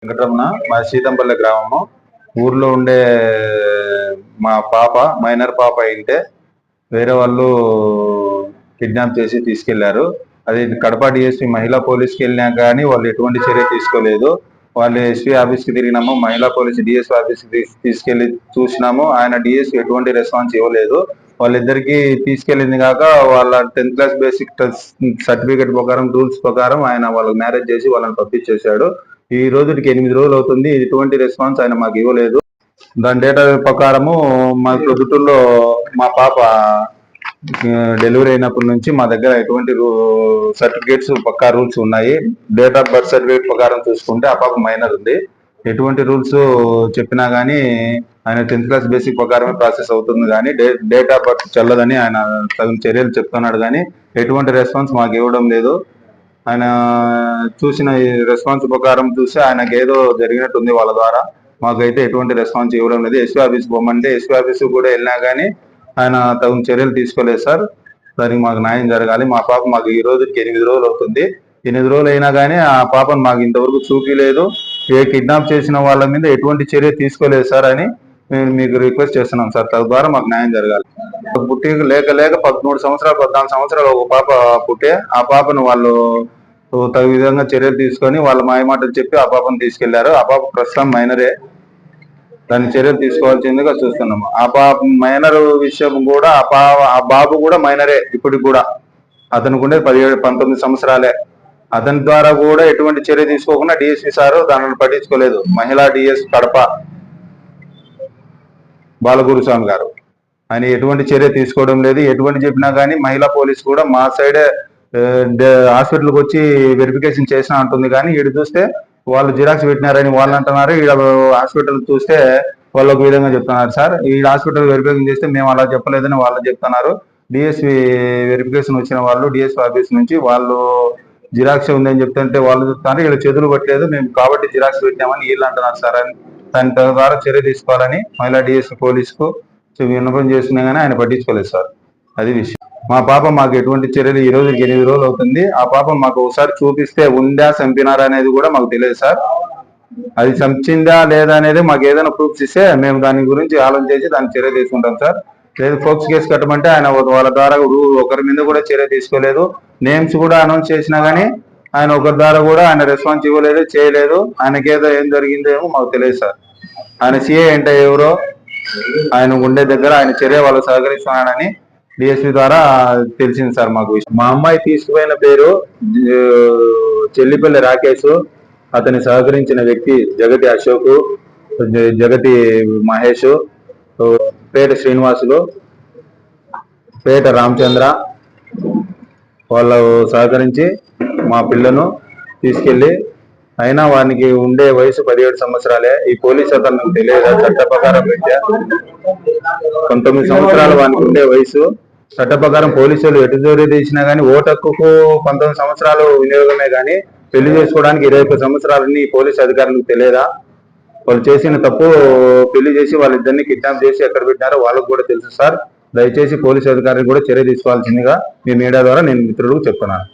వెంకటరమణ మా సీతంపల్లి గ్రామము. ఊర్లో ఉండే మా పాప మైనర్ పాప అయితే వేరే వాళ్ళు కిడ్నాప్ చేసి తీసుకెళ్లారు. అది కడప డిఎస్పీ మహిళా పోలీస్కి వెళ్ళినా కానీ వాళ్ళు ఎటువంటి చర్య తీసుకోలేదు. వాళ్ళు ఎస్పీ ఆఫీస్కి తిరిగినాము, మహిళా పోలీస్ డిఎస్పీ ఆఫీస్కి తీసుకెళ్లి చూసినాము. ఆయన డిఎస్పీ ఎటువంటి రెస్పాన్స్ ఇవ్వలేదు. వాళ్ళిద్దరికి తీసుకెళ్ళింది కాక వాళ్ళ 10th క్లాస్ బేసిక్ సర్టిఫికేట్ ప్రకారం రూల్స్ ప్రకారం ఆయన వాళ్ళకి మ్యారేజ్ చేసి వాళ్ళని పంపించేశాడు. ఈ రోజుకి 8 రోజులు అవుతుంది. ఎటువంటి రెస్పాన్స్ ఆయన మాకు ఇవ్వలేదు. దాని డేటా ప్రకారము మా ప్రభుత్వంలో మా పాప డెలివరీ అయినప్పటి నుంచి మా దగ్గర ఎటువంటి సర్టిఫికేట్స్ పక్కా రూల్స్ ఉన్నాయి. డేట్ ఆఫ్ బర్త్ సర్టిఫికేట్ ప్రకారం చూసుకుంటే ఆ పాప మైనర్ ఉంది. ఎటువంటి రూల్స్ చెప్పినా కానీ ఆయన 10th క్లాస్ బేసిక్ ప్రకారమే ప్రాసెస్ అవుతుంది కానీ డేట్ ఆఫ్ బర్త్ చెల్లదని ఆయన తగిన చర్యలు చెప్తున్నాడు కానీ ఎటువంటి రెస్పాన్స్ మాకు ఇవ్వడం లేదు. ఆయన చూసిన రెస్పాన్స్ ప్రకారం చూసి ఆయనకి ఏదో జరిగినట్టుంది వాళ్ళ ద్వారా. మాకైతే ఎటువంటి రెస్పాన్స్ ఇవ్వడం లేదు. ఎస్పీ ఆఫీస్ పోమంటే ఎస్పీ ఆఫీస్ కూడా వెళ్ళినా కానీ ఆయన తగిన చర్యలు తీసుకోలేదు సార్. దానికి మాకు న్యాయం జరగాలి. మా పాప మాకు ఈ రోజుకి 8 రోజులు అవుతుంది. 8 రోజులు అయినా కానీ ఆ పాపను మాకు ఇంతవరకు చూపించలేదు. కిడ్నాప్ చేసిన వాళ్ళ మీద ఎటువంటి చర్య తీసుకోలేదు సార్ అని మేము మీకు రిక్వెస్ట్ చేస్తున్నాం సార్. తద్వారా మాకు న్యాయం జరగాలి. పుట్టి లేక 13 సంవత్సరాలు 14 సంవత్సరాలు ఒక పాప పుట్టే ఆ పాపను వాళ్ళు తగు విధంగా చర్యలు తీసుకొని వాళ్ళ మాయమాటలు చెప్పి ఆ పాపను తీసుకెళ్లారు. ఆ పాప ప్రస్తుతం మైనరే. దాని చర్యలు తీసుకోవాల్సిందిగా చూస్తున్నాము. ఆ పాప మైనర్ విషయం కూడా ఆ బాబు కూడా మైనరే. ఇప్పటికి కూడా అతనికి ఉండే 19 సంవత్సరాలే. అతని ద్వారా కూడా ఎటువంటి చర్య తీసుకోకుండా డిఎస్పీ సారు దానిని పట్టించుకోలేదు. మహిళా డిఎస్ కడప బాలగురుస్వామి గారు ఆయన ఎటువంటి చర్య తీసుకోవడం లేదు. ఎటువంటి చెప్పినా కానీ మహిళా పోలీస్ కూడా మా సైడే హాస్పిటల్కి వచ్చి వెరిఫికేషన్ చేసినా అంటుంది కానీ ఈడు చూస్తే వాళ్ళు జిరాక్స్ పెట్టినారని వాళ్ళు అంటున్నారు. ఈడ హాస్పిటల్ చూస్తే వాళ్ళు ఒక విధంగా చెప్తున్నారు సార్. ఈ హాస్పిటల్ వెరిఫికేషన్ చేస్తే మేము అలా చెప్పలేదని వాళ్ళు చెప్తున్నారు. డిఎస్పీ వెరిఫికేషన్ వచ్చిన వాళ్ళు డిఎస్పీ ఆఫీస్ నుంచి వాళ్ళు జిరాక్స్ ఉందని చెప్తుంటే వాళ్ళు చెప్తున్నారు వీళ్ళు చేతులు పట్టలేదు మేము కాబట్టి జిరాక్స్ పెట్టామని వీళ్ళు అంటున్నారు సార్. అని దాని ద్వారా చర్య తీసుకోవాలని మహిళా డిఎస్పీ పోలీసుకు విన్నపం చేస్తున్నా కానీ ఆయన పట్టించుకోలేదు సార్. అది విషయం. మా పాప మాకు ఎటువంటి చర్యలు ఈ రోజుకి 8 రోజులు అవుతుంది. ఆ పాప మాకు ఒకసారి చూపిస్తే ఉందా చంపినారా అనేది కూడా మాకు తెలియదు సార్. అది చంపిందా లేదా అనేది మాకు ఏదైనా ప్రూఫ్స్ ఇస్తే మేము దాని గురించి ఆలోచన చేసి దాన్ని చర్య తీసుకుంటాం సార్. లేదు ఫోక్స్ కేసు కట్టమంటే ఆయన వాళ్ళ ద్వారా ఒకరి మీద కూడా చర్య తీసుకోలేదు. నేమ్స్ కూడా అనౌన్స్ చేసినా కానీ ఆయన ఒకరి ద్వారా కూడా ఆయన రెస్పాన్స్ ఇవ్వలేదు, చేయలేదు. ఆయనకేదో ఏం జరిగిందేమో మాకు తెలియదు సార్. ఆయన సిఏ అంటే ఎవరో ఆయన ఉండే దగ్గర ఆయన చర్య వాళ్ళు సహకరిస్తున్నాడని డిఎస్పీ ద్వారా తెలిసింది సార్ మాకు. మా అమ్మాయి తీసుకుపోయిన పేరు చెల్లిపల్లి రాకేష్. అతని సహకరించిన వ్యక్తి జగతి అశోక్, జగతి మహేష్, పేట శ్రీనివాసులు, పేట రామచంద్ర వాళ్ళు సహకరించి మా పిల్లను తీసుకెళ్లి అయినా వానికి ఉండే వయసు 17 సంవత్సరాలే. ఈ పోలీస్ అతను తెలియదు చట్ట ప్రకారం పెట్టా 19 సంవత్సరాలు వానికి ఉండే వయసు. చట్ట ప్రకారం పోలీసులు ఎటు జోరీ తీసినా కానీ ఓటు హక్కుకు 19 సంవత్సరాలు వినియోగమే కానీ పెళ్లి చేసుకోవడానికి 21 సంవత్సరాలని పోలీసు అధికారులకు తెలియదా? వాళ్ళు చేసిన తప్పు పెళ్లి చేసి వాళ్ళిద్దరిని కిడ్నాప్ చేసి ఎక్కడ పెట్టినారో వాళ్ళకు కూడా తెలుసు సార్. దయచేసి పోలీసు అధికారులు కూడా చర్య తీసుకోవాల్సిందిగా మీ మీడియా ద్వారా నేను మిత్రులకు చెప్తున్నాను.